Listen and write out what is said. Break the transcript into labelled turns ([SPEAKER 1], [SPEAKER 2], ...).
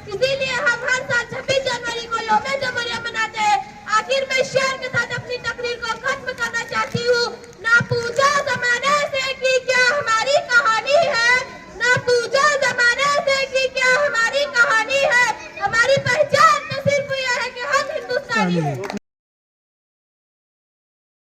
[SPEAKER 1] इसीलिए हम हर साल 26 जनवरी को यौम जमहूरियत मनाते हैं। आखिर मैं शेर के साथ अपनी तकरीर को खत्म करना चाहती हूँ। ना पूछा जमाने से कि क्या हमारी कहानी है, ना पूछा जमाने से कि क्या हमारी कहानी है, हमारी पहचान तो सिर्फ यह है कि हम हिंदुस्तानी हैं।